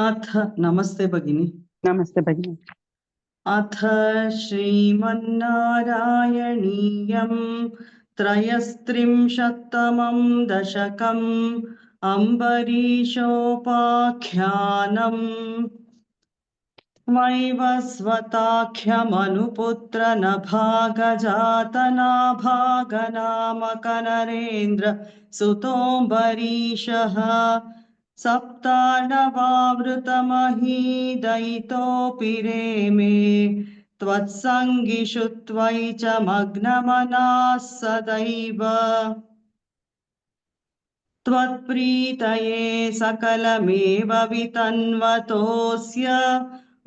अथ नमस्ते भगिनी। नमस्ते भगिनी। अथ श्रीमन्नारायणीयं त्रयस्त्रिंशत्तमं दशकम् अम्बरीशोपाख्यानम्। वैवस्वताख्यमनुपुत्र नभागजातनाभागनामकनरेन्द्र सुतोऽम्बरीशः सप्तार्णवावृतमहीदयितोऽपि रेमे त्वत्सङ्गिषु त्वयि च मग्नमनाः सदैव। त्वत्प्रीतये सकलमेव वितन्वतोऽस्य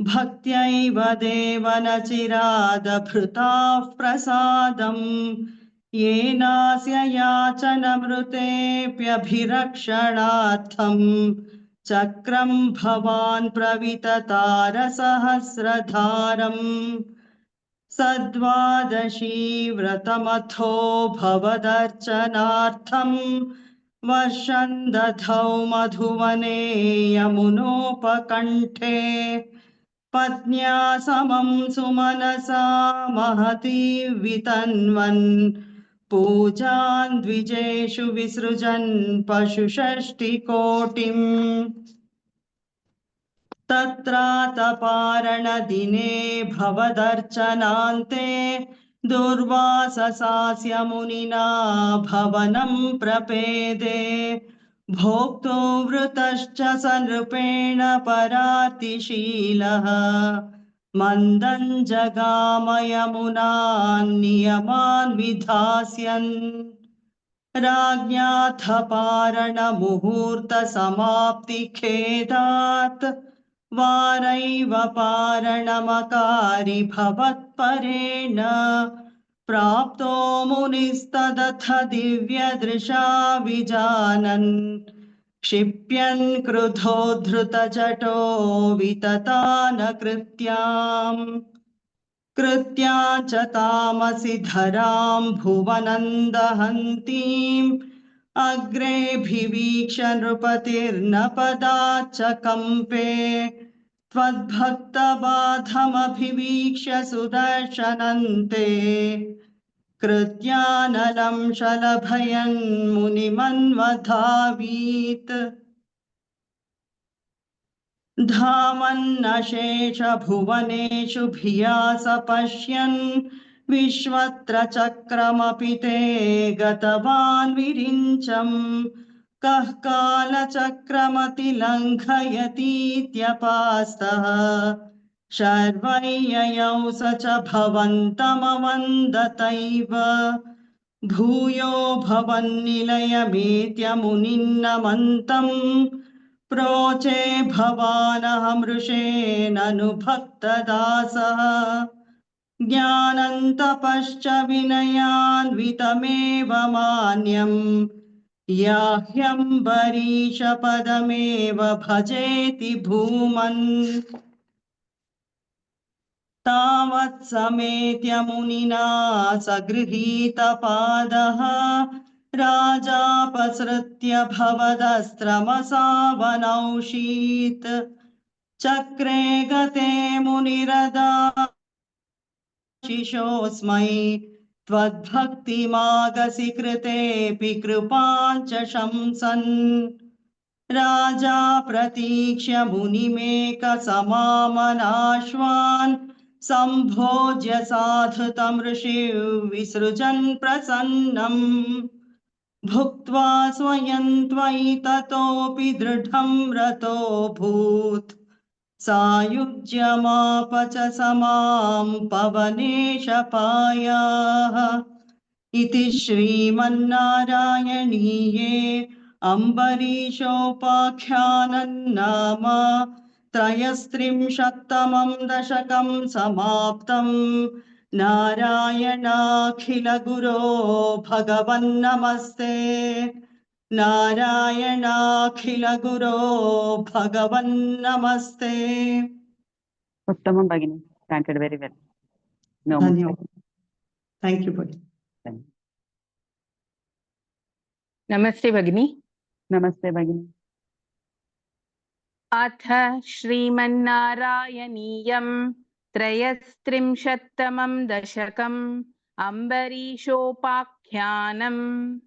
भक्त्यैव देव न चिरादभृताः प्रसादम् येनास्य याचनमृतेऽप्यभिरक्षणार्थम् चक्रं भवान् प्रविततारसहस्रधारम्। सद्वादशी व्रतमथो भवदर्चनार्थम् वर्षं दधौ मधुवने यमुनोपकण्ठे पत्न्या समं सुमनसा महती वितन्वन् पूजान् द्विजेषु विसृजन् पशुषष्टिकोटिम्। तत्रातपारणदिने भवदर्चनान्ते दुर्वाससास्य मुनिना भवनं प्रपेदे भोक्तो वृतश्च स नृपेण परार्तिशीलः मन्दं जगाम यमुनान् नियमान् विधास्यन् राज्ञाथ पारणमुहूर्तसमाप्तिखेदात् वारैव पारणमकारि भवत्परेण प्राप्तो मुनिस्तदथ दिव्यदृशा विजानन् क्षिप्यन् क्रुधोद्धृतजटो विततानकृत्याम् कृत्या च तामसि धरां भुवनन्दहन्तीम् अग्रेऽभिवीक्ष नृपतिर्न पदाच्च कम्पे त्वद्भक्तबाधमभिवीक्ष्य सुदर्शनन्ते कृत्यानलं शलभयन् मुनिमन्वधावीत् धावन्नशेषभुवनेषु भिया स पश्यन् विश्वत्र चक्रमपि ते गतवान् विरिञ्चम् कः कालचक्रमतिलङ्घयतीत्यपास्तः शर्वय्ययौ स च भवन्तमवन्दतैव भूयो भवन्निलयमेत्य मुनिन्नमन्तम् प्रोचे भवानहमृषेणनुभक्तदासः ज्ञानन्तपश्च विनयान्वितमेव मान्यम् याह्यम्बरीशपदमेव भजेति भूमन् तावत् समेत्य मुनिना सगृहीतपादः राजापसृत्य भवदस्त्रमसावनौषीत् चक्रे गते मुनिरदाशिषोऽस्मै त्वद्भक्तिमागसि कृतेऽपि कृपाञ्च शंसन् राजा प्रतीक्ष्य मुनिमेकसमामनाश्वान् सम्भोज्य साधुतमृषिं विसृजन् प्रसन्नम् भुक्त्वा स्वयं त्वयि ततोऽपि दृढं रतोऽभूत् सायुज्यमाप च समां पवनेशपायाः इति श्रीमन्नारायणीये अम्बरीशोपाख्यानं नाम त्रयस्त्रिंशत्तमं दशकं समाप्तम्। नारायणाखिलगुरो भगवन्नमस्ते। नारायणाखिलगुरो भगवन्नमस्ते। उत्तमं भगिनी, चांटेड वेरी वेल. No धन्यवाद. थैंक यू भगिनी. नमस्ते भगिनी. नमस्ते भगिनी. अथ श्रीमन्नारायणीयं त्रयस्त्रिंशत्तमं दशकम् अम्बरीषोपाख्यानम्।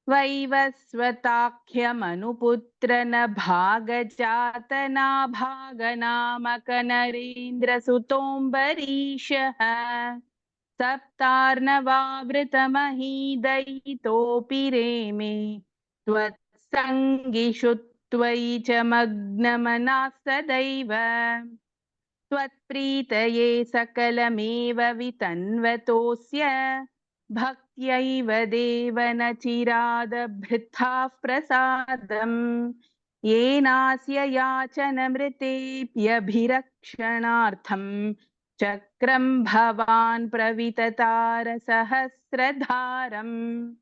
वैवस्वताख्यमनुपुत्रनभागजातनाभागनामकनरेन्द्रसुतोऽम्बरीषः सप्तार्णवावृतमहीदयितोऽपि रेमे त्वत्सङ्गिषु त्वयि च मग्नमनाः सदैव। त्वत्प्रीतये सकलमेव वितन्वतोऽस्य भक्त्यैव देव न चिरादभृथाः प्रसादम्। येनास्य याचनमृतेऽप्यभिरक्षणार्थं चक्रं भवान् प्रविततारसहस्रधारम्।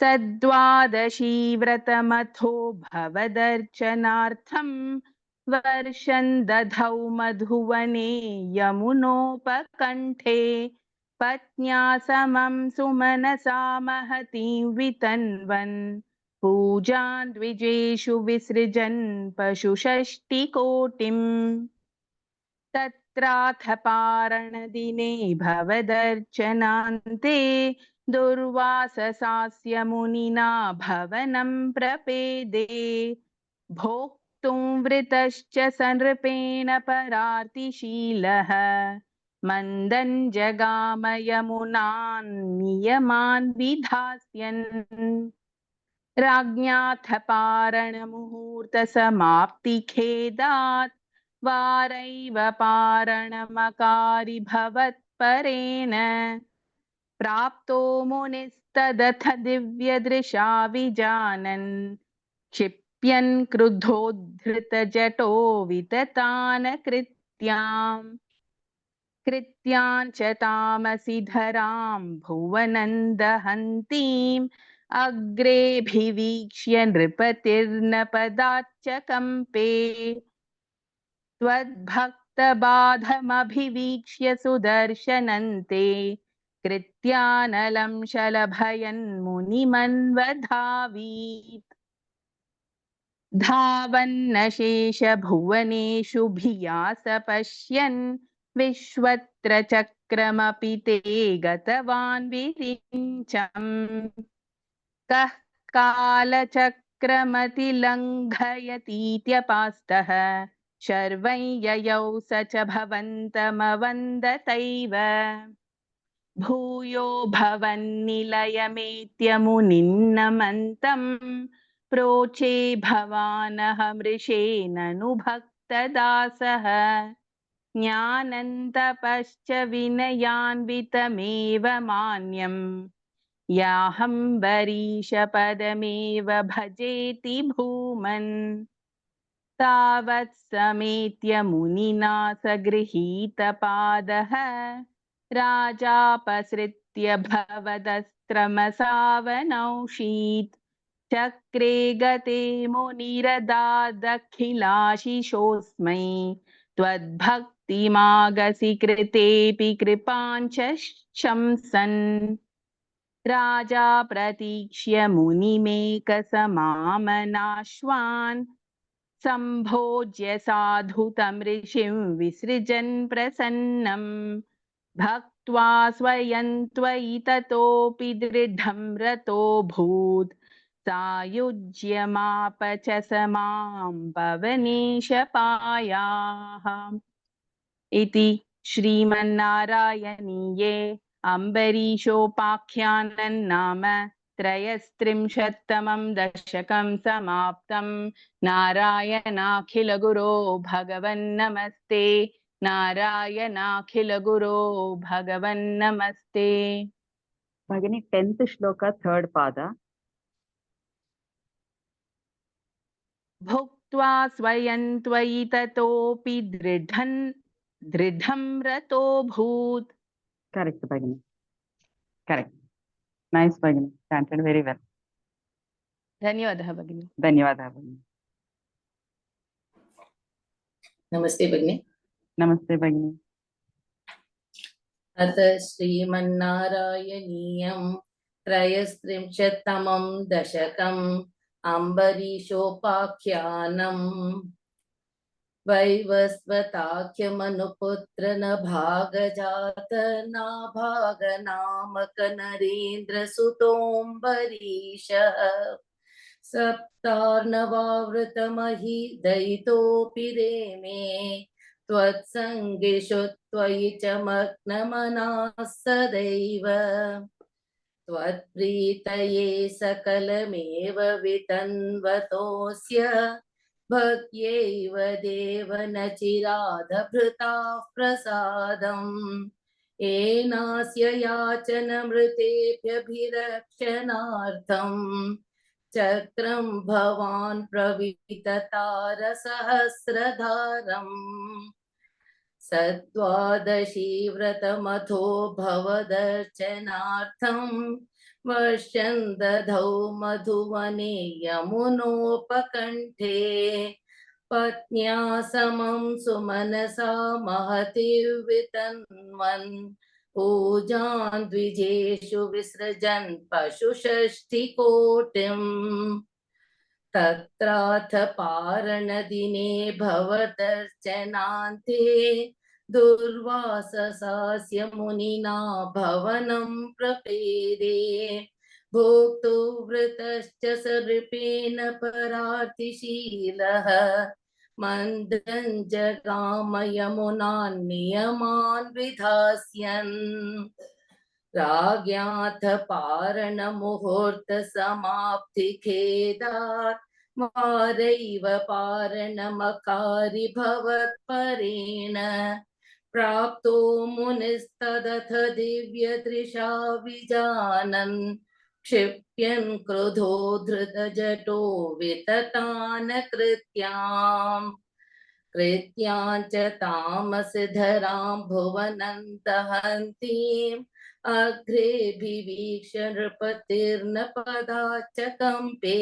सद्वादशी व्रतमथो भवदर्चनार्थं वर्षं दधौ मधुवने यमुनोपकण्ठे पत्न्या समं सुमनसा महतीं वितन्वन् पूजान् द्विजेषु विसृजन् पशुषष्टिकोटिम्। तत्राथ पारणदिने भवदर्चनान्ते दुर्वाससास्य मुनिना भवनं प्रपेदे भोक्तुं वृतश्च सनृपेण परार्तिशीलः मन्दं जगाम यमुनान् नियमान् विधास्यन्। राज्ञाथ पारणमुहूर्तसमाप्तिखेदात् वारैव पारणमकारि भवत्परेण प्राप्तो मुनिस्तदथ दिव्यदृशा विजानन् क्षिप्यन् क्रुद्धोद्धृतजटो विततान् कृत्यां च तामसि धरां भुवनं दहन्तीम् अग्रेऽभिवीक्ष्य नृपतिर्न पदाच्च कंपे त्वद्भक्तबाधमभिवीक्ष्य सुदर्शनन्ते कृत्यानलं शलभयन् मुनिमन्वधावीत्। धावन्नशेषभुवनेषु भिया स पश्यन् विश्वत्र चक्रमपि ते गतवान् विरिञ्चम्। कः कालचक्रमतिलङ्घयतीत्यपास्तः शर्वं ययौ स च भवन्तमवन्दतैव। भूयो भवन्निलयमेत्य मुनिन्नमन्तं प्रोचे भवानहमृषेननु भक्तदासः। ज्ञानन्तपश्च विनयान्वितमेव मान्यम् याहम्बरीशपदमेव भजेति भूमन्। तावत् समेत्य मुनिना स गृहीतपादः राजापसृत्य भवदस्त्रमसावनौषीत्। चक्रे गते मुनिरदादखिलाशिषोऽस्मै त्वद्भक्तिमागसि कृतेऽपि कृपाञ्च शंसन्। राजा प्रतीक्ष्य मुनिमेकसमामनाश्वान् सम्भोज्य साधु तं ऋषिं विसृजन् प्रसन्नम् भक्त्वा स्वयं त्वयि ततोऽपि दृढं रतोऽभूत्। सायुज्यमाप च स मां पवनीशपायाः। इति श्रीमन्नारायणीये अम्बरीषोपाख्यानं नाम त्रयस्त्रिंशत्तमं दशकं समाप्तं। नारायणाखिलगुरो भगवन्नमस्ते। नारायणाखिलगुरो भगवन्नमस्ते। Bhagini 10th shloka, 3rd pada. भुक्त्वा स्वयं त्वयि ततोऽपि दृढं रतोऽभूत्। Correct, Bhagini. Correct. Nice, Bhagini. Chanted very well. धन्यवादः भगिनी। धन्यवादः भगिनी। नमस्ते भगिनी। नमस्ते भगिनी। अथ श्रीमन्नारायणीयं त्रयस्त्रिंशत्तमं दशकम् अम्बरीषोपाख्यानम् वैवस्वताख्यमनुपुत्र न भागजात नाभागनामक नरेन्द्रसुतोऽम्बरीश सप्तार्णवावृतमहि दयितोऽपि रेमे त्वत्सङ्गिषु त्वयि च मग्नमनाः सदैव त्वत्प्रीतये सकलमेव वितन्वतोऽस्य भक्त्यैव देव न चिरादभृताः प्रसादम् येनास्य याचनमृतेभ्यभिरक्षणार्थम् चक्रं भवान् प्रविततारसहस्रधारम् सद्वादशी व्रतमथो भवदर्चनार्थं वर्षं दधौ मधुवने यमुनोपकण्ठे पत्न्या समं सुमनसा महति वितन्वन् पूजां द्विजेषु विसृजन् पशुषष्टिकोटिम् तत्राथ पारणदिने भवदर्चनान्ते दुर्वाससास्य मुनिना भवनं प्रपेदे भोक्तुवृतश्च स नृपेण परार्तिशीलः मन्दं जगाम यमुनान् नियमान् विधास्यन् राज्ञाथ पारणमुहूर्तसमाप्तिखेदात् वारैव पारणमकारि भवत्परेण प्राप्तो मुनिस्तदथ दिव्यदृशा विजानन् क्षिप्यन् क्रुधो धृतजटो विततान् कृत्याम् कृत्याञ्च तामसधरां भुवनं दहन्तीम् अग्रेभिवीक्ष्य नृपतिर्न पदाच्च कम्पे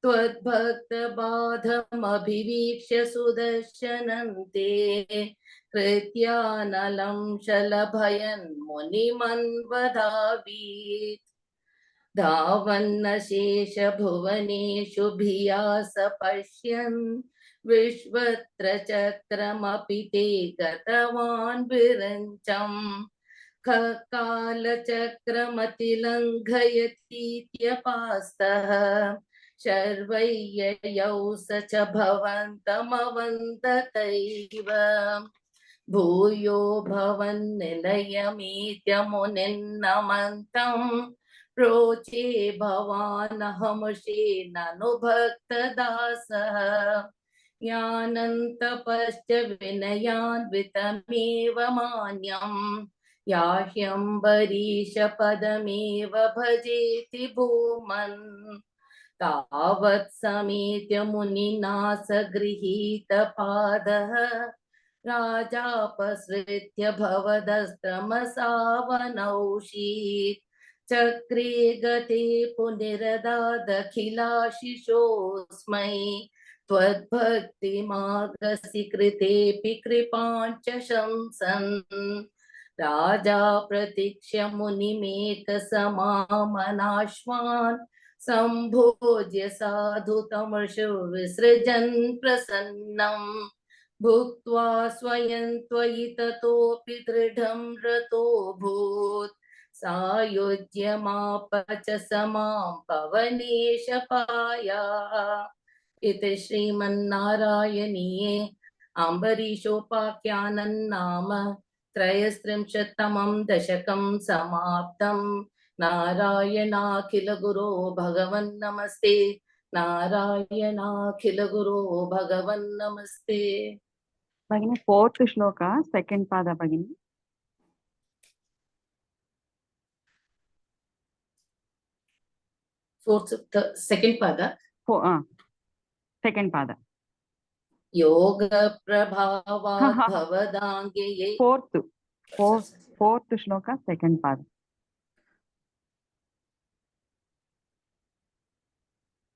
त्वद्भक्तबाधमभिवीक्ष्य सुदर्शनन्ते कृत्यानलं शलभयन् मुनिमन्वधावीत् धावन्नशेषभुवनेषु भिया स पश्यन् विश्वत्र चक्रमपि ते गतवान् विरञ्चम् कालचक्रमतिलङ्घयतीत्यपास्तः शर्वय्ययौ स च भवन्तमवन्दतैव भूयो भवन्निलयमीत्य मुनिन्नमन्तम् रोचे भवानहमुषे ननु भक्तदासः यानन्तपश्च विनयान्वितमेव मान्यम् याह्यम्बरीशपदमेव भजेति भूमन् तावत् समेत्य मुनिना स गृहीतपादः राजापसृत्य भवदस्त्रमसावनौषीत् चक्रे गते पुनिरदादखिलाशिषोऽस्मै त्वद्भक्तिमागसि कृतेऽपि कृपाञ्च शंसन् राजा प्रतीक्ष्य मुनिमेकसमामनाश्वान् सम्भोज्य साधुतमर्षु विसृजन् प्रसन्नम् भुक्त्वा स्वयं त्वयि ततोऽपि दृढं रतोऽभूत् सायुज्यमाप च समां पवनेशपाया इति श्रीमन्नारायणीये अम्बरीषोपाख्यानं नाम त्रयस्त्रिंशत्तमं दशकं समाप्तं नारायणाखिल गुरो भगवन् नमस्ते नारायणाखिल गुरो भगवन् नमस्ते भगिनी फोर्थ श्लोक सेकेंड पाद भगिनी सेकेंड पाद सेकेंड पाद योग प्रभावात् भवदाङ्गे फोर्थ श्लोक सेकेंड पाद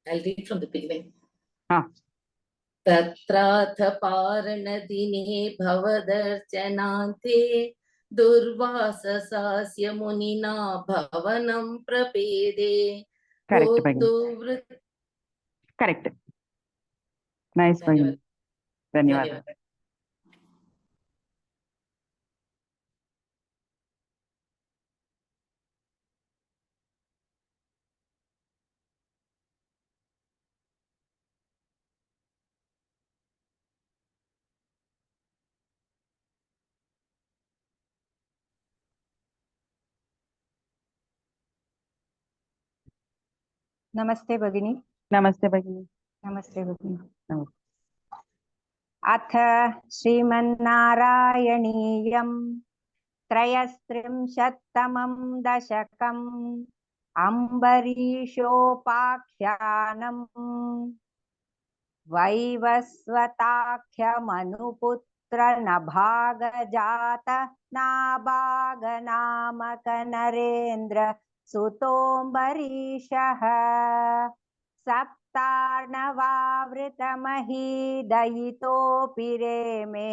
I'll read from the beginning. हाँ तत्राथ पारणदिने भवदर्चनान्ते दुर्वाससास्य मुनिना भवनं प्रपेदे करेक्ट भगिनी Correct. Nice, Bhagini. ಧನ್ಯವಾದ. नमस्ते भगिनी। ನಮಸ್ತೆ ಭಗಿನಿ. नमस्ते भगिनी। नमस्ते. अथ श्रीमन्नारायणीयं त्रयस्त्रिंशत्तमं दशकम् अम्बरीषोपाख्यानं वैवस्वताख्यमनुपुत्र नभागजात नाभागनामक नरेन्द्र सुतोऽम्बरीषः सप्तार्णवावृतमहीदयितोऽपि रेमे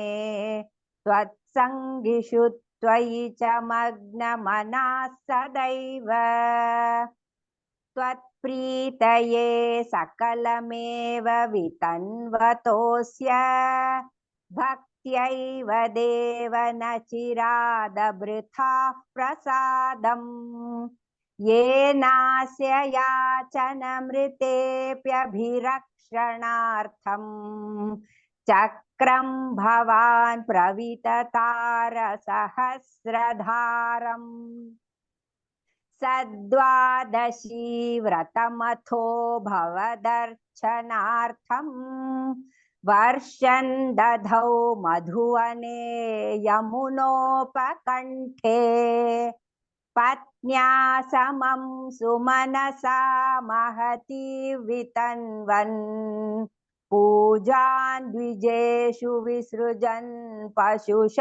त्वत्सङ्गिषु त्वयि च मग्नमनाः सदैव त्वत्प्रीतये सकलमेव वितन्वतोऽस्य भक्त्यैव देव न चिरादभृथाः प्रसादम् येनास्य याचनमृतेऽप्यभिरक्षणार्थं चक्रं भवान् प्रविततारसहस्रधारम् सद्वादशी व्रतमथो भवदर्चनार्थं वर्षन् दधौ मधुवने यमुनोपकण्ठे पत्न्या समं सुमनसा महती वितन्वन् पूजान् द्विजेषु विसृजन् पशुषष्टिकोटिम्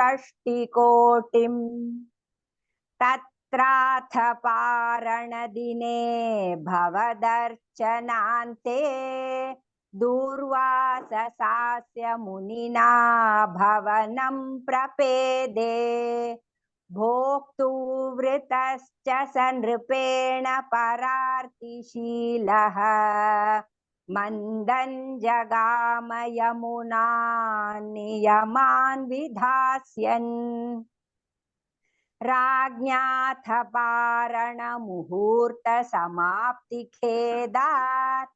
तत्राथ पारणदिने भवदर्चनान्ते दूर्वाससास्य मुनिना भवनं प्रपेदे भोक्तुवृतश्च स नृपेण परार्तिशीलः मन्दं जगाम यमुना नियमान् विधास्यन् राज्ञाथ पारणमुहूर्तसमाप्तिखेदात्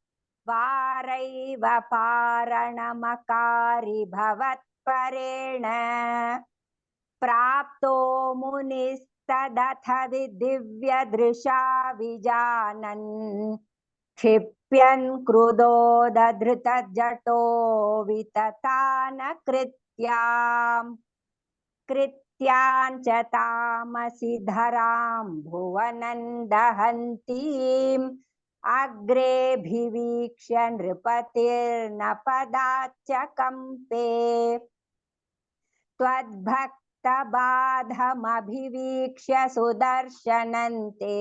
वारैव पारणमकारि भवत्परेण प्राप्तो मुनिस्तदथ दिव्यदृशा विजानन् क्षिप्यन् क्रुधो दधृतजटो विततान कृत्याम् कृत्यान् च तामसि धरां भुवनं दहन्तीम् अग्रेऽभिवीक्ष्य नृपतिर्न पदाच्च कम्पे त्वद्भक्तबाधमभिवीक्ष्य सुदर्शनन्ते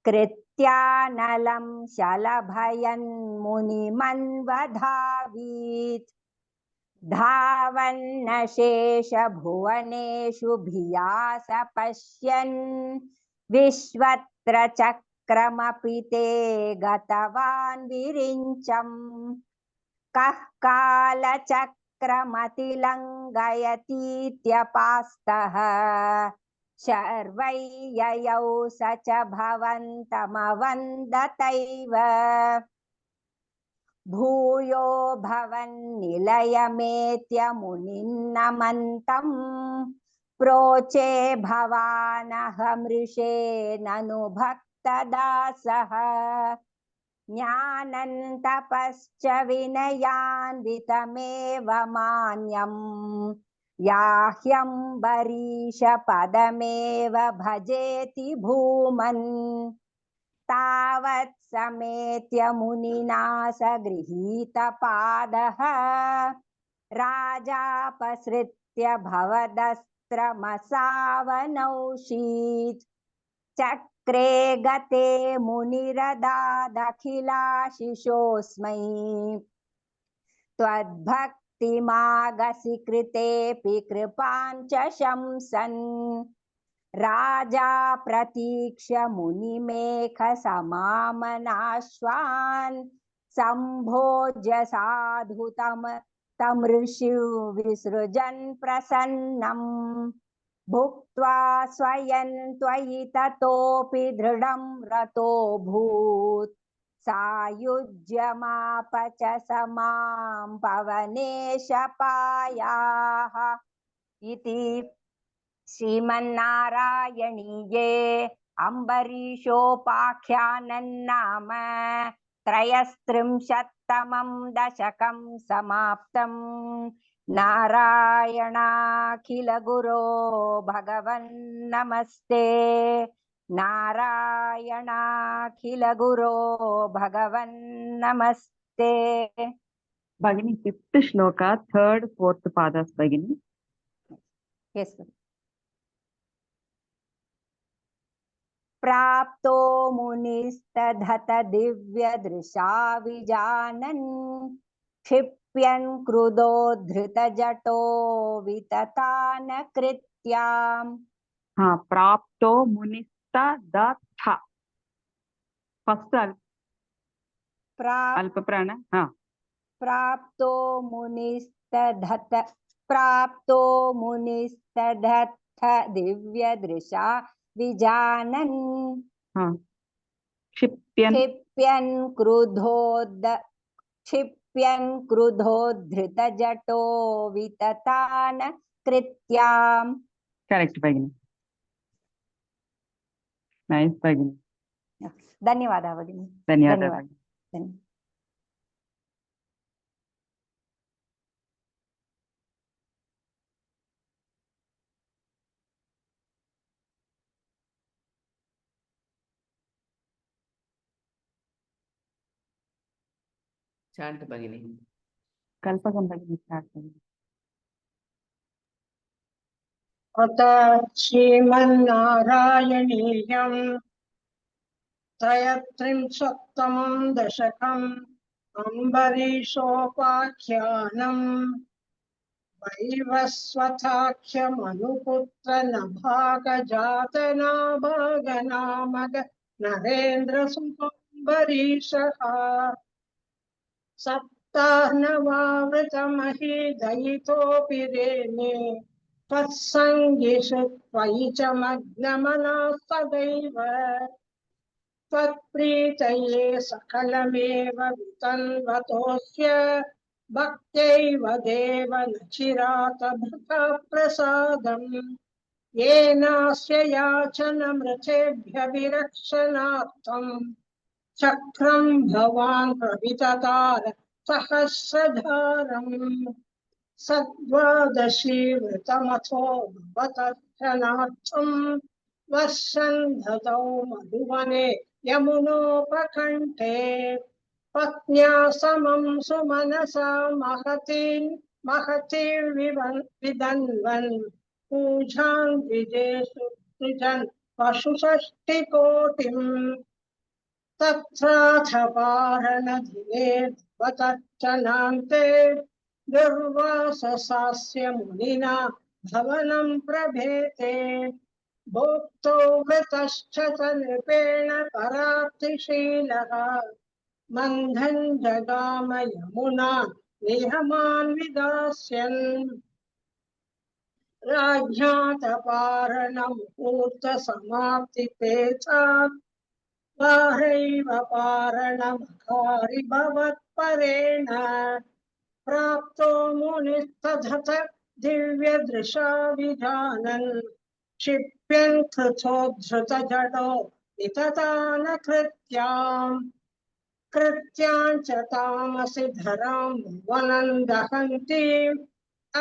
कृत्यानलं शलभयन् मुनिमन्वधावीत् धावन्नशेषभुवनेषु भियास पश्यन् विश्वत्र चक्रमपि ते गतवान् विरिञ्चम् कः कालचक्रमतिलङ्घयतीत्यपास्तः शर्वै ययौ स च भवन्तमवन्दतैव भूयो भवन्निलयमेत्य मुनिन्नमन्तं प्रोचे भवानहमृषे ननु भक्तदासः ज्ञानन्तपश्च विनयान्वितमेव मान्यं याह्यम्बरीशपदमेव भजेति भूमन् तावत् समेत्य मुनिना स गृहीतपादः राजापसृत्य भवदस्त्रमसावनौषीत् चक्रे गते मुनिरदादखिलाशिषोऽस्मै त्वद्भक्तिमागसि कृतेऽपि कृपां च शंसन् राजा प्रतीक्ष्य मुनिमेघ समामनाश्वान् सम्भोज्य साधु तं ऋषिं विसृजन् प्रसन्नम् भुक्त्वा स्वयं त्वयि ततोऽपि दृढं रतोऽभूत् सायुज्यमाप च समां पवनेशपायाः इति श्रीमन्नारायणीये अम्बरीषोपाख्यानन्नाम त्रयस्त्रिंशत्तमं दशकं समाप्तम् नारायणाखिलगुरो भगवन् नमस्ते नारायणाखिलगुरो भगवन् नमस्ते Bhagini, fifth shloka, third, fourth padas, Bhagini. Yes, sir. प्राप्तो मुनिस्तधत दिव्यदृशा विजानन् क्षिप्यन् क्रुधोद्धृतजटो विततान कृत्याम् हाँ, प्राप्तो मुनिस्ता दत्था. First alpa prana. हाँ. प्राप्तो मुनिस्तधत दिव्यदृशा विजानन् हाँ. क्षिप्यन्. क्षिप्यन् क्रुधोद्धृतजटो विततान कृत्याम् Correct, Bhagini. Nice, Bhagini. धन्यवादः भगिनी धन्यवादः. धन्यवादः Chant Bhagini. Kalpakam, Bhagini, start, Bhagini. अथ श्रीमन्नारायणीयम् त्रयस्त्रिंशत्तमं दशकम् अम्बरीषोपाख्यानम् वैवस्वताख्यमनुपुत्र नभागजातनाभागनामक नरेन्द्रसुतोऽम्बरीषः सप्ताह्नवावृतमहीदयितोऽपि रेमे त्वत्सङ्गिषु त्वयि च मग्नमनः सदैव त्वत्प्रीतये सकलमेव वितन्वतोऽस्य भक्त्यैव देव न चिरात भृतः प्रसादम् येनास्य याचनमृतेभ्य विरक्षणार्थम् चक्रं भवान् प्रविततार सहस्रधारम् सद्वादशी वृतमथो भवतर्चनार्थम् वर्षन् ददौ मधुवने यमुनोपकण्ठे पत्न्या समं सुमनसा महतीर्विदन्वन् पूजां द्विजेषु सृजन् पशुषष्टिकोटिम् तत्राथ पारणदिने ध्रुवतर्चनान्ते दुर्वाससास्य मुनिना भवनं प्रभेते भोक्तो वृतश्च स नृपेण पराप्तिशीलः मन्धन् जगाम यमुना निहमान् विदास्यन् राज्ञातपारणमुहूर्तसमाप्तिपेचात् बाहैव पारणमघारि भवत्परेण प्राप्तो मुनिस्तधत दिव्यदृशा विजानन् क्षिप्यन् कृथोद्धृतजडो विततान कृत्यां च तामसि धरां भुवनं दहन्तीम्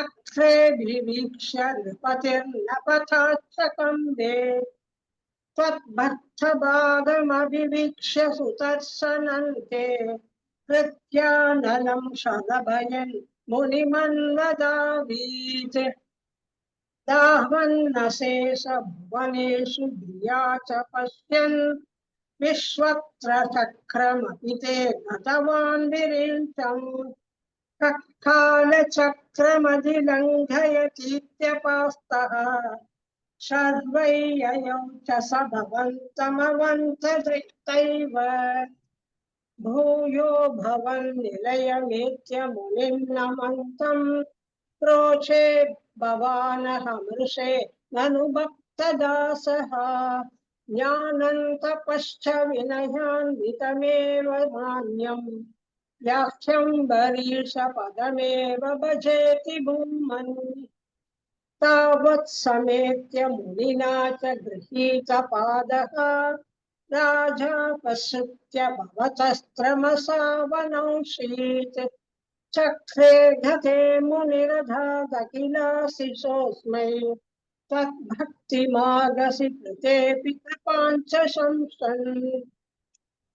अक्षेभिवीक्ष्य नृपतिर्न पथाच्चकम्बे त्वद्भक्तभागमभिवीक्ष्य सुदर्शनन्ते कृत्यानलं शलभयन् मुनिमन्वदावीत् दाह्वन्नशेष भुवनेषु धिया च पश्यन् विश्वत्रचक्रमपि ते गतवान् विरिञ्चम् कालचक्रमधिलङ्घयतीत्यपास्तः शर्वै ययौ च स भवन्तमवन्तदैव भूयो भवन्निलयमेत्य मुनिं नमन्तम् प्रोचे भवानहमृषे ननु भक्तदासः ज्ञानन्तपश्च विनयान्वितमेव नान्यम् व्याख्यम्बरीशपदमेव भजेति भूमन् तावत् समेत्य मुनिना च गृहीतपादः राजा पश्यत्य भवतस्त्रमसावनंशीत् चक्रे गते मुनिरधादखिलाशिषोऽस्मै तद्भक्तिमागसि कृतेऽपि कृपाञ्च शंसन्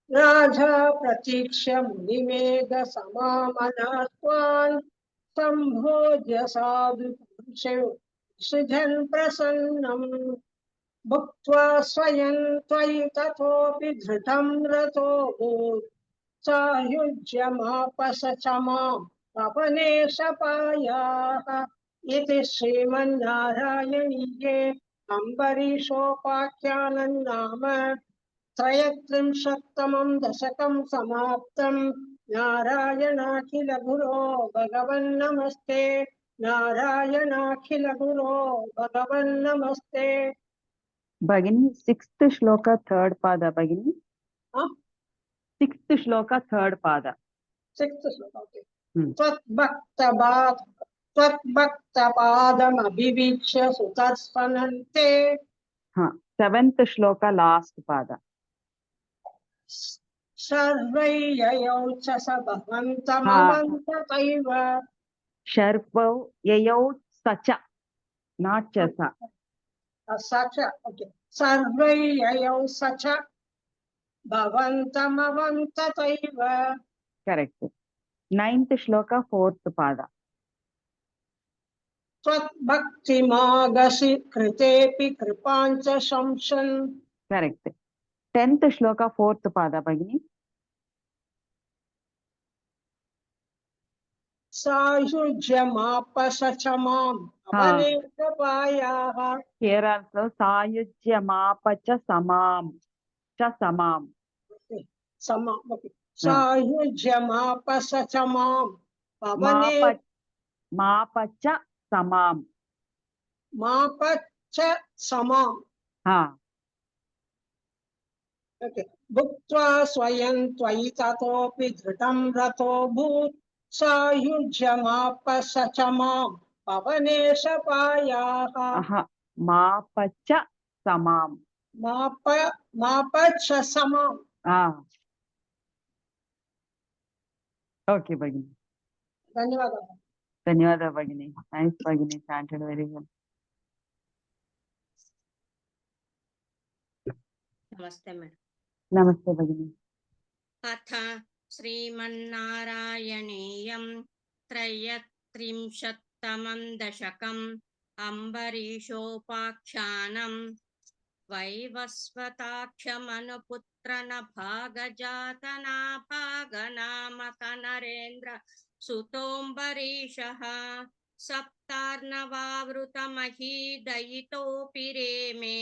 राजा प्रतीक्ष्य मुनिमेघसमामनात्वान् सम्भोज्य साधु सृजन् प्रसन्नम् भुक्त्वा स्वयं त्वयि ततोऽपि धृतं रतोऽभूत् सायुज्यमापसचमाम् पवनेशपायाः इति श्रीमन्नारायणीये अम्बरीषोपाख्यानं नाम त्रयस्त्रिंशत्तमं दशकं समाप्तम् नारायणाखिल गुरो भगवन्नमस्ते नारायणाखिल गुरो भगवन्नमस्ते Bhagini, sixth shloka, third pada, Bhagini. Sixth shloka, third pada. Sixth sloka, okay. Hmm. त्वद्भक्तपादमभिवीक्ष्य सुतस्पनन्ते Seventh shloka, last pada. सर्वैययौ च स भवन्तमवन्ततैव Sharpau yayau sacha, not chasa. Such okay. सर्वैययौ स च भवन्तमवन्ततैव Correct. Ninth shloka, fourth pada. त्वद्भक्तिमागसि कृतेऽपि कृपाञ्च शंसन् Correct. Tenth shloka, fourth pada, Bhagini. सायुज्यमापसचमाम् अवनेकपायाः Here also, sayujyamapacha samam. Cha samam. समा सायुज्यमापसचमाम् पवने Mapacha samam. मापच्च समाम् okay. भुक्त्वा स्वयं त्वयि ततोऽपि धृतं रतोऽभूत् सायुज्यमापसचमाम् पवनेशपायाः Mapacha samam. मापच्च समाम् Okay, Bhagini. धन्यवादः Dhanyawada, Bhagini. Nice, Bhagini. Chanted very well. नमस्ते madam Namaste, Bhagini. अथ श्रीमन्नारायणीयं त्रयस्त्रिंशत्तमं दशकम् अम्बरीषोपाख्यानं वैवस्वताख्यमनुपुत्रनभागजातनाभागनामकनरेन्द्र सुतोऽम्बरीषः सप्तार्णवावृतमहीदयितोऽपि रेमे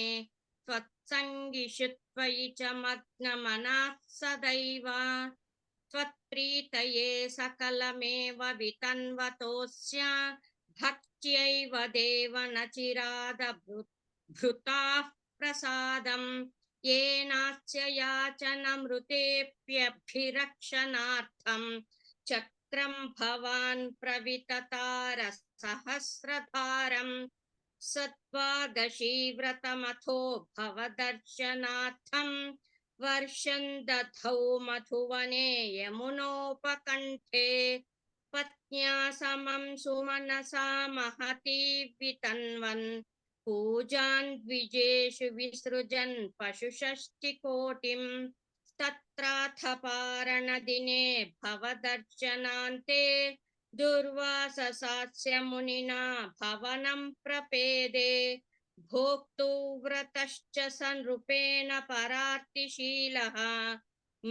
त्वत्सङ्गिषुत्वयि च मग्नमनः सदैव त्वत्प्रीतये सकलमेव वितन्वतोऽस्य भक्त्यैव देव न चिरादभृताः प्रसादं येनास्य याचनमृतेऽप्यभिरक्षणार्थं चक्रं भवान् प्रविततारसहस्रधारम् सत्त्वादशीव्रतमथो भवदर्शनार्थं वर्षं दधौ मधुवने यमुनोपकण्ठे पत्न्या समं सुमनसा महती वितन्वन् पूजान् द्विजेषु विसृजन् पशुषष्टिकोटिं तत्राथ पारणदिने भवदर्शनान्ते दुर्वाससास्य मुनिना भवनं प्रपेदे भोक्तु व्रतश्च सनृपेण परार्तिशीलः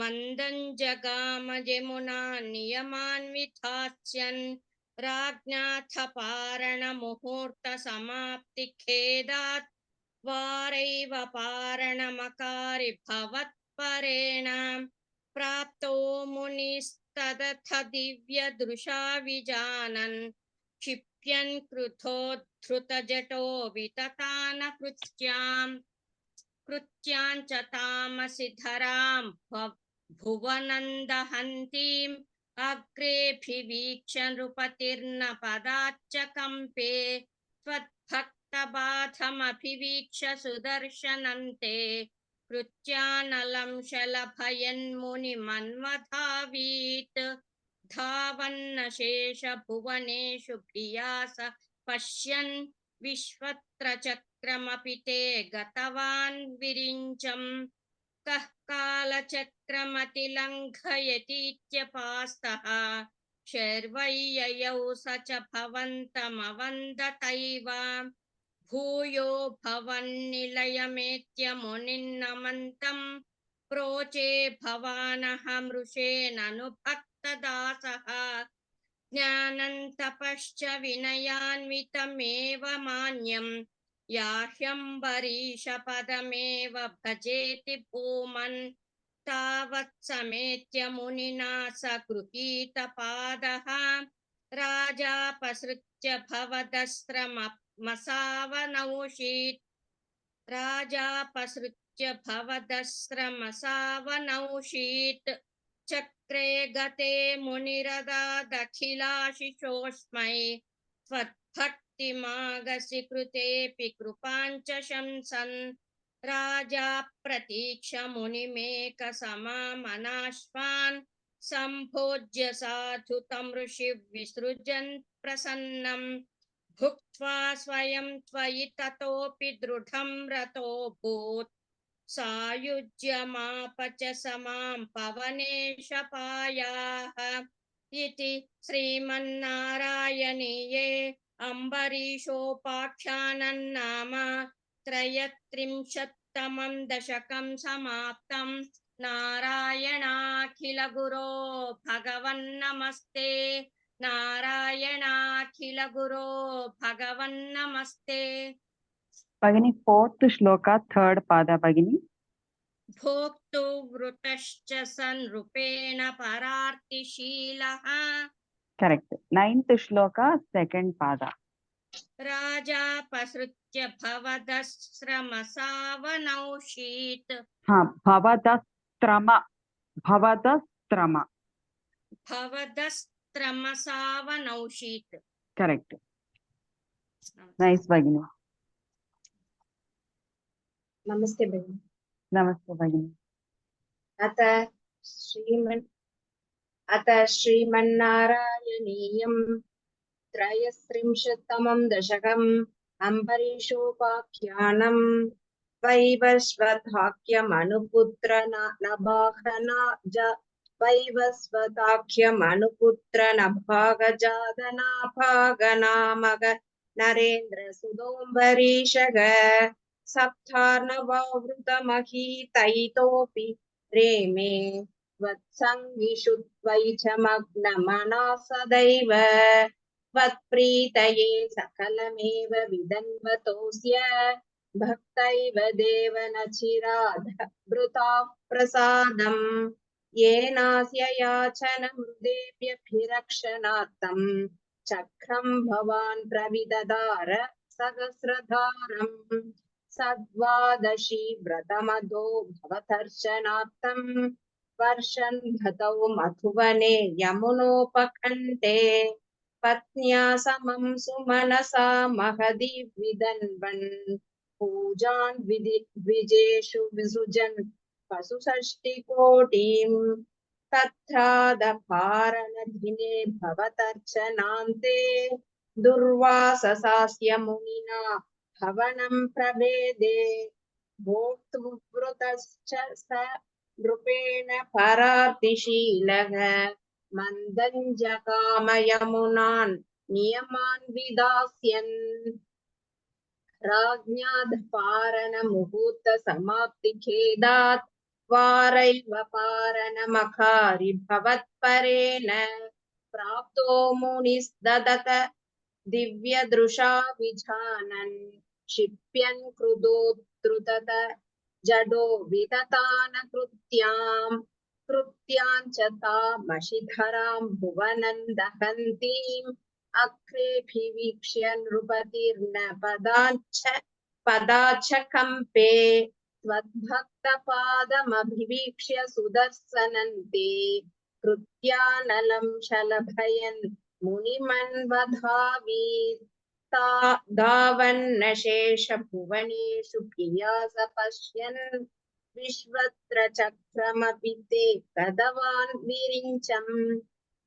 मन्दं जगाम यमुना नियमान् विधास्यन् राज्ञाथ पारणमुहूर्तसमाप्तिखेदात् वारैव पारणमकारि भवत्परेण प्राप्तो मुनिस्तदथ दिव्यदृशा विजानन् क्षिप्यन् क्रुधोद्धृतजटो विततान कृत्यां च तामसि धरां भुवनन्दहन्तीम् अग्रेऽभिवीक्ष्य नृपतिर्न पदाच्च कम्पे त्वद्भक्तबाधमभिवीक्ष्य सुदर्शनन्ते कृत्यानलं शलभयन्मुनिमन्वधावीत् धावन्नशेष भुवनेषु भियास पश्यन् विश्वत्र चक्रमपि ते गतवान् विरिञ्चम् कः कालचक्रमतिलङ्घयतीत्यपास्तः शर्वय्ययौ स च भवन्तमवन्दतैव भूयो भवन्निलयमेत्य मुनिन्नमन्तम् प्रोचे भवानहमृषेणनु भक्तदासः ज्ञानन्तपश्च विनयान्वितमेव मान्यम् याह्यम्बरीशपदमेव भजेति भूमन् तावत् समेत्य मुनिना स गृहीतपादः राजापसृत्य भवदस्त्रमसावनौषीत् चक्रे गते मुनिरदादखिलाशिषोऽस्मै त्वद्भक्तिमागसि कृतेऽपि कृपाञ्च शंसन् राजा प्रतीक्ष मुनिमेकसमामनाश्वान् सम्भोज्य साधु तं ऋषि विसृजन् प्रसन्नं भुक्त्वा स्वयं त्वयि ततोऽपि दृढं रतोऽभूत् सायुज्यमाप च समां पवनेशपायाः इति श्रीमन्नारायणीये अम्बरीषोपाख्यानन्नाम त्रयस्त्रिंशत्तमं दशकं समाप्तं नारायणाखिलगुरो भगवन्नमस्ते नारायणाखिलगुरो भगवन्नमस्ते Bhagini, fourth shloka, third pada, Bhagini. भोक्तु वृतश्च सन्नृपेण परार्तिशीलः Correct. Ninth shloka, second pada. राजापसृत्य भवदस्रमसावनौषीत् Bhavadastrama. Bhavadastrama. भवदस्त्रमसावनौषीत् Correct. Nice, Bhagini. नमस्ते भगिनि Namaste, Bhagini. अथ श्रीमन्नारायणीयं त्रयस्त्रिंशत्तमं दशकम् अम्बरीषोपाख्यानं वैवस्वताख्यमनुपुत्र वैवस्वताख्यमनुपुत्र नभागजादनाभागनामक नरेन्द्र सुदोम्बरीशग सप्तार्णवावृतमहीतैतोऽपि रेमे त्वत्सङ्गिषु त्वयि च मग्नमना सदैव त्वत्प्रीतये सकलमेव विदन्वतोऽस्य भक्तैव देव न चिरादभृताः प्रसादम् येनास्य याचनमृदेभ्यभिरक्षणार्थम् चक्रं भवान् प्रविददार सहस्रधारम् सद्वादशी व्रतमधो भवतर्शनार्थम् वर्षन् गतौ मधुवने यमुनोपकण्ठे पत्न्या समं सुमनसा महदी विदन्वन् पूजान् द्विजेषु विसृजन् पशुषष्टिकोटिम् तत्रादपारणदिने भवतर्चनान्ते दुर्वाससास्य मुनिना भवनं प्रभेदे भोक्तुवृतश्च स नृपेण परार्तिशीलः मन्दञ्जकामयमुनान् नियमान् विदास्यन् राज्ञादपारणमुहूर्तसमाप्तिखेदात् वारैव पारणमकारि भवत्परेण प्राप्तो मुनिस्तदत दिव्यदृशा विजानन् क्षिप्यन् क्रुधोद्धृतत जडो विततान कृत्याम् कृत्याञ्च तामशिधरां भुवनं दहन्तीम् अग्रेऽभिवीक्ष्य नृपतिर्न पदाच्च कम्पे त्वद्भक्तपादमभिवीक्ष्य सुदर्शनन्ते कृत्यानलं शलभयन् मुनिमन्वधावीत् धावन्नशेषभुवनेषु प्रिया स पश्यन् विश्वत्र चक्रमपि ते गतवान् विरिञ्चम्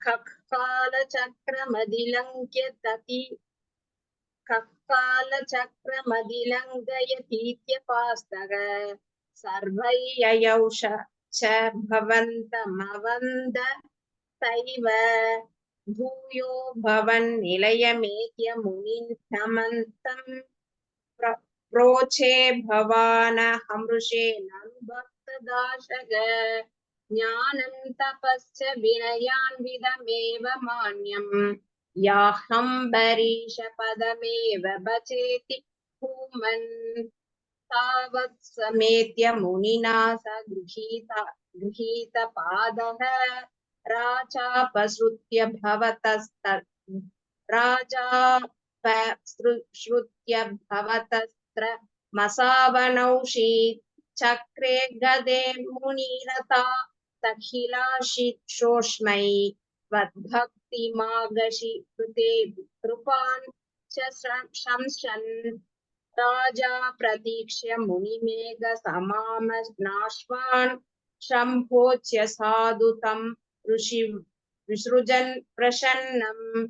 कःकालचक्रमदिलङ्घयतीत्यपास्तः सर्वैययौष च भवन्तमवन्द तैव भूयो भवन्निलयमेत्य मुनिन्थमन्तम् प्रोचे भवानहमृषे ननुभक्तदाशग ज्ञानं तपश्च विनयान्विदमेव मान्यम् याहम्बरीशपदमेव भजेति भूमन् तावत् समेत्य मुनिना स गृहीतपादः राजापसृत्य भवतस्त्र मसावनौषीत् चक्रे गदे मुनिरता तखिलाशिशोष्मै त्वद्भक्तिमागशि कृते कृपान् च शंसन् राजा प्रतीक्ष्य मुनिमेघसमामनाश्वान् शम्भोच्य साधु तं ऋषि विसृजन् प्रसन्नम्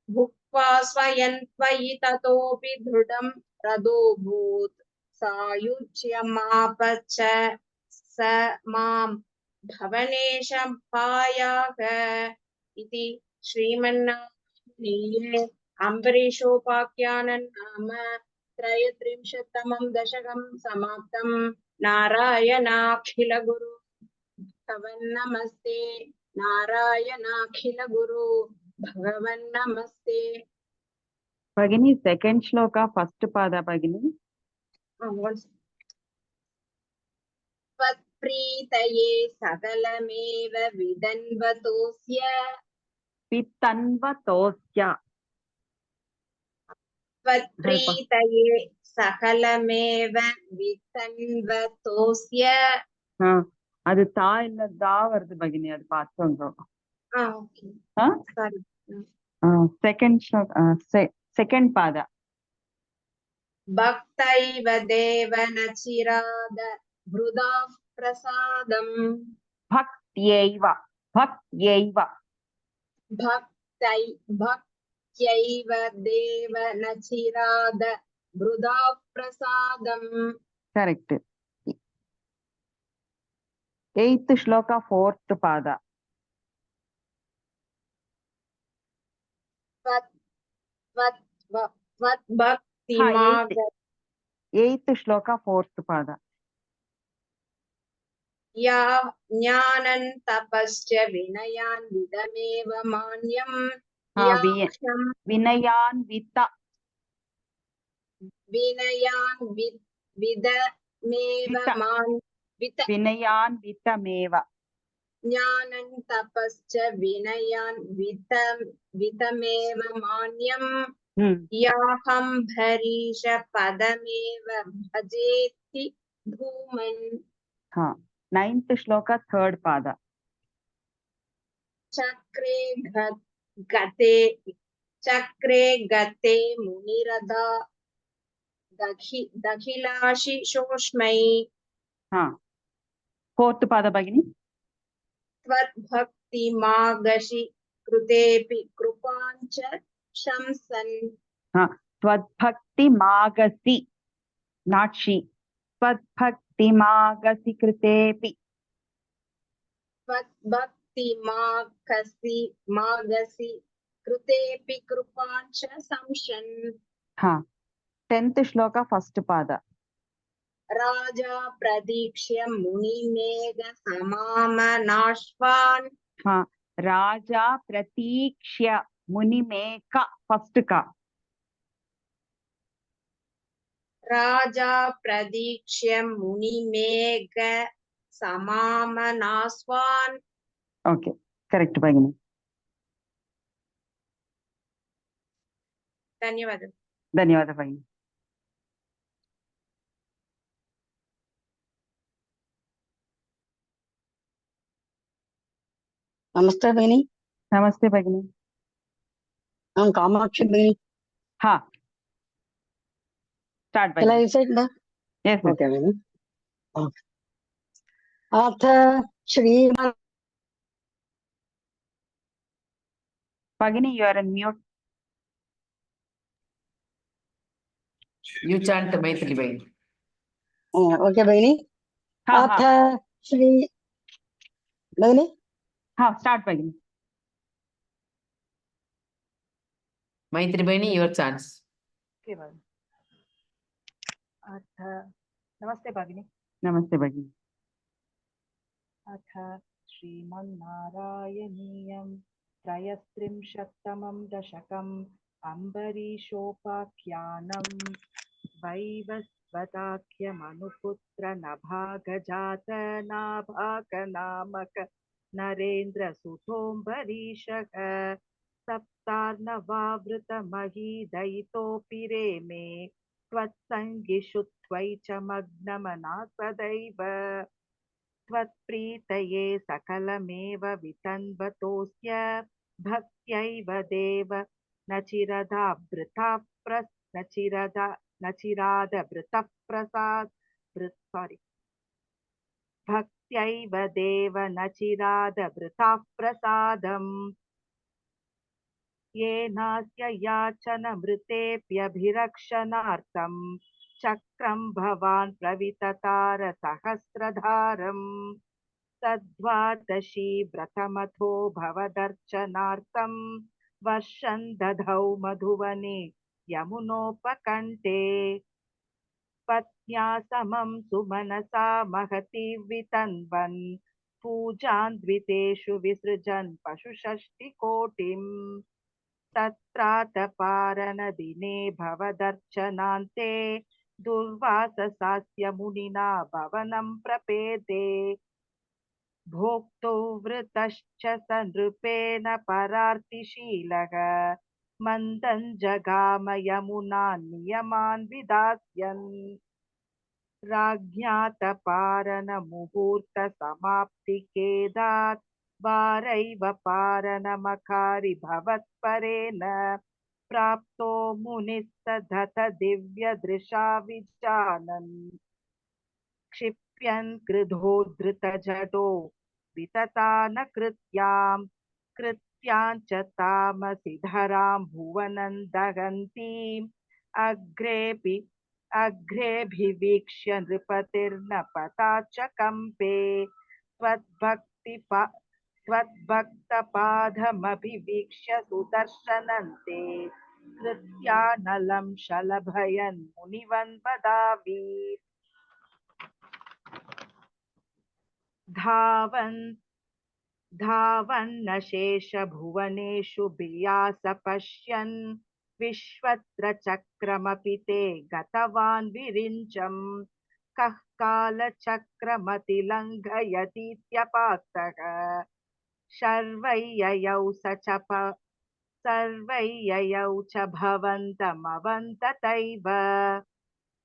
भुक्त्वा स्वयं त्वयि ततोऽपि दृढं रथोऽभूत् सायुज्यमाप च स मां भवनेशं पायाः इति श्रीमन्नारायणीये अम्बरीषोपाख्यानं नाम 33तमं दशकं समाप्तं। नारायणाखिलगुरु भगवन्नमस्ते। नारायणाखिलगुरु भगवन्नमस्ते। Bhagini, second shloka, first pada, Bhagini. त्वत्प्रीतये सकलमेव विदन्वतोऽस्य Pitanvatosya. त्वत्प्रीतये सकलमेव विदन्वतोऽस्य அது தா இல்ல தா வருது பகினி, அது பார்த்தோங்க. okay. Sorry. செகண்ட் பாதா. भक्तैव देव न चिराद हृदा प्रसादम् भक्त्यैव भक्त्यैव देव न चिराद हृदा प्रसादम्. Correct. 8th shloka, 4th pada. भक्तिमाग 8th shloka, 4th pada. या ज्ञानं तपश्च विनयान् विदमेव मान्यम् विनयान्वित विनयान्वितमेव ज्ञानं तपश्च विनयान्वितमेव मान्यम् याहं भरीश पदमेव भजेति भूमन्. 9th shloka, 3rd pada. चक्रे गते मुनिरदा दखिलाशिशोष्मै 4th pada Bhagini. त्वद्भक्तिमागशि कृतेऽपि कृपाञ्च शंसन्. त्वद्भक्तिमागसि, not she. त्वद्भक्तिमागसि कृतेऽपि. त्वद्भक्तिमागसि कृतेऽपि कृपाञ्च शंसन्. 10th shloka, 1st pada. राजा प्रतीक्ष्य मुनिमेघ समामनाश्वान्. राजा प्रतीक्ष्य मुनिमेघ, first ka. राजा प्रतीक्ष्य मुनिमेघ समामनास्वान् Okay, correct Bhagini. ಧನ್ಯವಾದ. ಧನ್ಯವಾದ Bhagini. ನಮಸ್ತೆ ಭಗಿನಿ. ನಮಸ್ತೆ Bhagini. ನಾನು ಕಾಮಾಕ್ಷಿ ಭಗಿನಿ. ಹಾ, start ಎಲ್ಲ Bhagini. Side Yes, yes. Okay ಭಗಿನಿ. ಅಥ ಶ್ರೀಮನ್ Bhagini, you are on mute. You chant Maithili Bhagini. Okay ಭಗಿನಿ. ಹಾ, ಅಥ ಹಾ, ಶ್ರೀ ಭಗಿನಿ. ಹಾ, start Bhagini. Maithili Bhagini, your chants. Okay, Bhagini. अथ नमस्ते भगिनी. नमस्ते Bhagini. अथ श्रीमन्नारायणीयं त्रयस्त्रिंशत्तमं दशकम् अम्बरीषोपाख्यानं वैवस्वताख्यमनुपुत्रनभागजातनाभाकनामक नरेन्द्रसुतोऽम्बरीषः सप्तार्णवावृतमहीदयितोऽपि रेमे त्वत्सङ्गिषु त्वयि च मग्नमना सदैव त्वत्प्रीतये सकलमेव वितन्वतोऽस्य भक्त्यैव देव न चिरादभृतः प्रसाद भक्त्यैव देव न चिरादभृतः प्रसादम् येनास्य याचनमृतेऽप्यभिरक्षणार्थं चक्रं भवान् प्रविततार सहस्रधारम् तद्वादशी व्रतमथो भवदर्चनार्थं वर्षं दधौ मधुवने यमुनोपकण्ठे पत्न्या समं सुमनसा महती वितन्वन् पूजान् द्वितेषु विसृजन् पशुषष्टिकोटिम् तत्रातपारनदिने भवदर्चनान्ते दुर्वाससास्य मुनिना भवनं प्रपेदे भोक्तो वृतश्च स नृपेण परार्तिशीलः मन्दं जगाम यमुनान् नियमान् विधास्यन् राज्ञातपारनमुहूर्तसमाप्तिकेदात् वारैव पारनमकारि भवत्परेण प्राप्तो मुनिः स धत दिव्यदृशा विजानन् क्षिप्यन् कृधोद्धृतजडो विततान कृत्यां च तामसि धरां भुवनं दहन्तीम् अग्रेऽभिवीक्ष्य नृपतिर्न पता च कम्पे त्वद्भक्तपादमभिवीक्ष्य सुदर्शनन्ते कृत्यानलं शलभयन् मुनिवन्वदावीत् धावन्नशेषभुवनेषु बियास पश्यन् विश्वत्र चक्रमपि ते गतवान् विरिञ्चम् कः कालचक्रमतिलङ्घयतीत्यपास्तः सर्वैययौ च भवन्तमवन्ततैव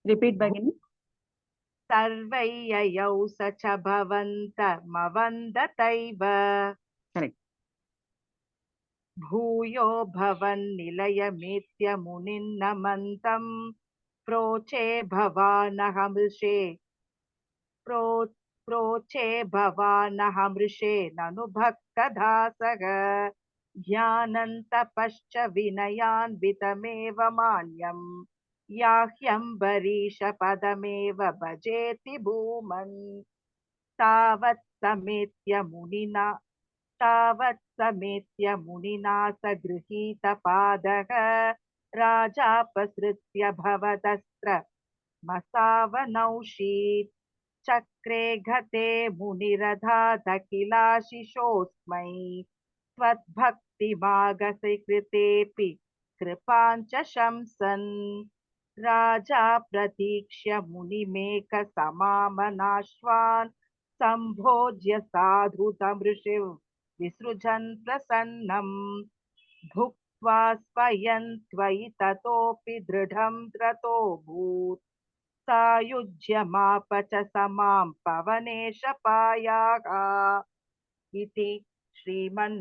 Repeat Bhagini. सर्वैययौ स च भवन्तमवन्दतैव Correct. भूयो भवन्निलयमेत्य मुनिन्नमन्तं प्रोचे भवानहमृषे ननु भक्तदासः ज्ञानन्तपश्च विनयान्वितमेव मान्यम् याह्यम्बरीषपदमेव भजेति भूमन् तावत् समेत्य मुनिना स गृहीतपादः राजापसृत्य भवदस्त्र मसावनौषीत् चक्रे घते मुनिरधादखिलाशिषोऽस्मै त्वद्भक्तिमागसि कृतेऽपि कृपाञ्च शंसन् राजा प्रतीक्ष्य मुनिमेकसमामनाश्वान् सम्भोज्य साधुतमृषिं विसृजन् प्रसन्नम् भुक्त्वा स्वयं त्वयि ततोऽपि दृढं त्रतोऽभूत् सायुज्यमाप च समां पवनेशपायाः इति श्रीमन्नारायणीये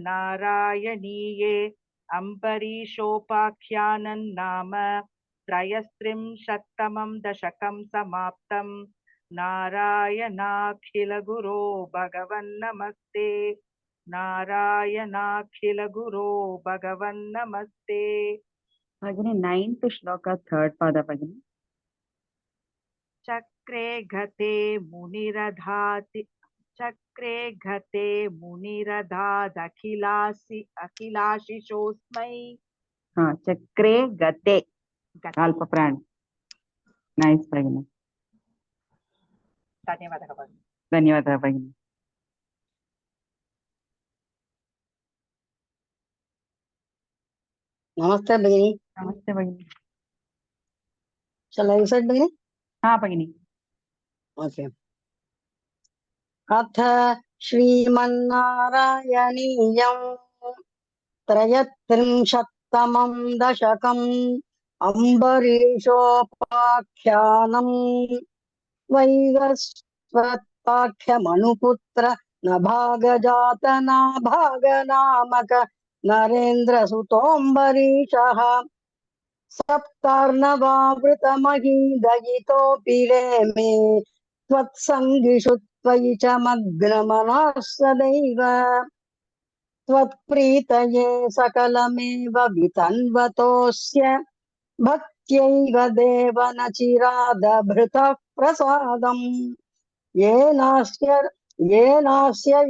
अम्बरीशोपाख्यानं नाम त्रयस्त्रिंशत्तमं दशकं समाप्तम् नारायणाखिलगुरो भगवन्नमस्ते नारायणाखिलगुरो भगवन्नमस्ते भगिनी 9th श्लोक 3rd पाद भगिनी चक्रे घते मुनिरधाति चक्रे घते मुनिरधादखिलासि अखिलाशिषोऽस्मै हाँ चक्रे गते गते अल्प प्राण नाइस भगिनी धन्यवादः भगिनी धन्यवादः भगिनी नमस्ते भगिनी नमस्ते भगिनी shall I recite भगिनी हाँ भगिनी ओके अथ श्रीमन्नारायणीयं त्रयस्त्रिंशत्तमं दशकम् अम्बरीशोपाख्यानम् वैवस्वताख्यमनुपुत्र न भागजात न भागनामक नरेन्द्रसुतोऽम्बरीशः सप्तार्णवावृतमहीदयितोऽपि रेमे त्वत्सङ्गिषु त्वयि च मग्नमनः सदैव त्वत्प्रीतये सकलमेव वितन्वतोऽस्य भक्त्यैव देव न चिरादभृतः प्रसादम् येनास्य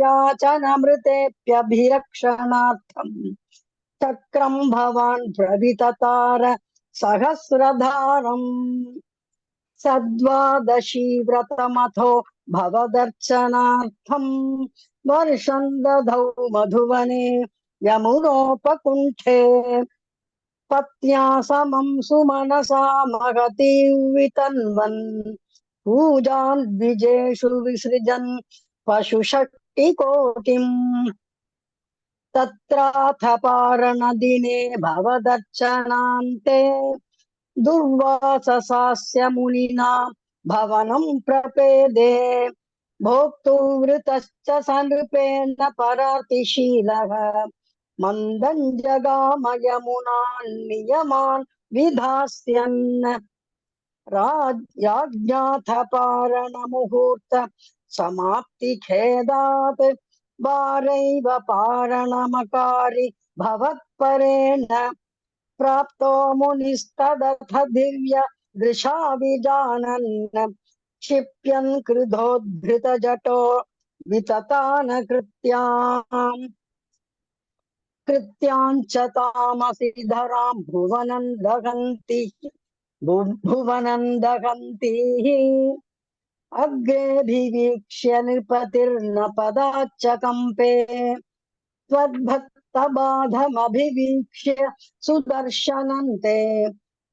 याचनमृतेऽप्यभिरक्षणार्थम् चक्रं भवान् प्रविततार सहस्रधारम् सद्वादशी व्रतमथो भवदर्चनार्थम् वर्षं दधौ मधुवने यमुनोपकुण्ठे पत्न्या समं सुमनसा महतीं वितन्वन् पूजान् द्विजेषु विसृजन् पशुषट्टिकोटिम् तत्राथ पारणदिने भवदर्चनान्ते दुर्वाससास्य मुनिना भवनं प्रपेदे भोक्तुवृतश्च सनृपेण परार्तिशीलः मन्दं जगाम यमुनान् नियमान् विधास्यन् राज्ञाथ पारणमुहूर्त समाप्तिखेदात् वारैव पारणमकारि भवत्परेण प्राप्तो मुनिस्तदथ दिव्य दृशा विजानन् क्षिप्यन् क्रुधोद्धृतजटो विततान कृत्याञ्च तामसि धरां भुवनं दहन्तीः अग्रेऽभिवीक्ष्य नृपतिर्न पदाच्च कम्पे त्वद्भक्तबाधमभिवीक्ष्य सुदर्शनन्ते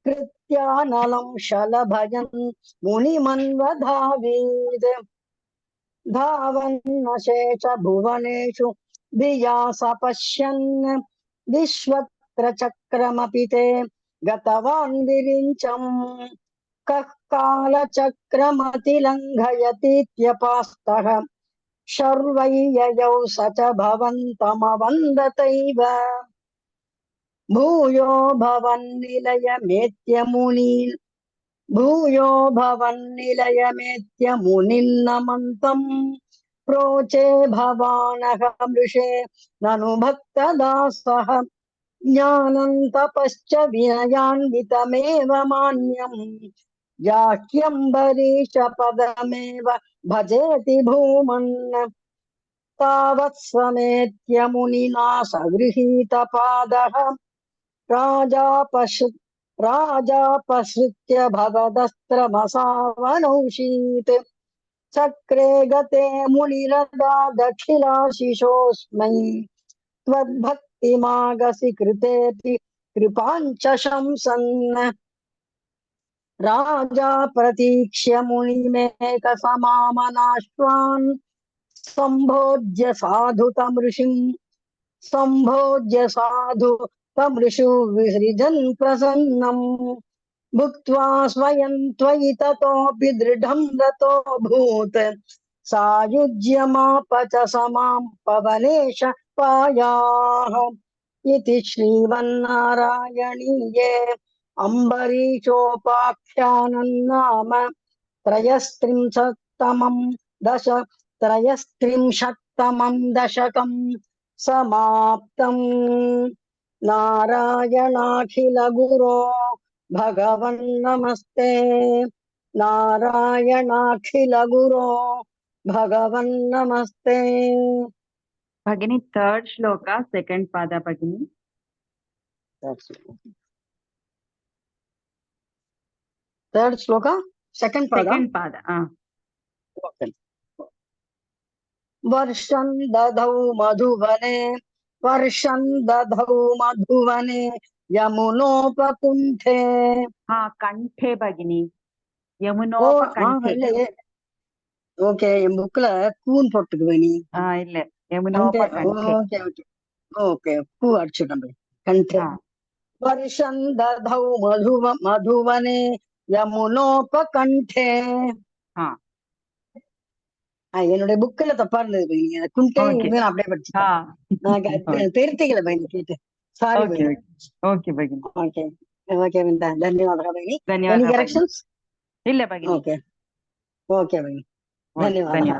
कृत्यानलं शलभयन् मुनिमन्वधावीत् धावन्नशेष भुवनेषु धिया सपश्यन् विश्वत्र चक्रमपि ते गतवान् विरिञ्चम् कः कालचक्रमतिलङ्घयतीत्यपास्तः शर्वैययौ स च भवन्तमवन्दतैव भूयो भवन्निलयमेत्य मुनिन्नमन्तम् प्रोचे भवानहमृषे ननु भक्तदासः ज्ञानं तपश्च विनयान्वितमेव मान्यम् याह्यम्बरीश पदमेव भजेति भूमन् तावत् समेत्य मुनिना सगृहीतपादः राजापसृत्य भवदस्त्रमसावनौषीत् चक्रे गते मुनिरदादखिलाशिषोऽस्मै त्वद्भक्तिमागसि कृतेऽपि कृपाञ्च शंसन् राजा प्रतीक्ष्य मुनिमेकसमामनाश्वान् सम्भोज्य साधु तं ऋषु विसृजन् प्रसन्नम् भुक्त्वा स्वयं त्वयि ततोऽपि दृढं रतोऽभूत् सायुज्यमाप च समां पवनेश पायाः इति श्रीमन्नारायणीये अम्बरीशोपाख्यानं नाम त्रयस्त्रिंशत्तमं दशकं समाप्तम्। नारायणाखिल गुरो भगवन् नमस्ते। नारायणाखिल गुरो भगवन् नमस्ते। Bhagini, third shloka, second pada, Bhagini. Third shloka, second pada. Second pada. Okay. वर्षं दधौ मधुवने यमुनोपकुण्ठे। हाँ, कंठे Bhagini. ஓ Yamunopakanthe. ஓகே என் புக்ல கூன் போட்டுக்குவே நீ இல்ல கண்டே. Yamunopakanthe. ஓகே ஓகே ஓகே பூ அடிச்சுட்டேன் கண்டே. வருஷம் दधौ मधुवने यमुनोपकण्ठे. என்னுடைய புக்ல தப்பா இருந்தது குண்டே இருந்து நான் அப்படியே படிச்சுட்டேன். நான் திருத்திக்கல பையன் கேட்டேன். சாரி பையன். ஓகே பையன். ஓகே ஓகே ಧನ್ಯವಾದ ಬೈನಿ. ಧನ್ಯವಾದ ಎನಿ ಕರೆಕ್ಷನ್ಸ್? ಇಲ್ಲ ಬೈನಿ. ಓಕೆ ಓಕೆ ಬೈನಿ ಧನ್ಯವಾದ.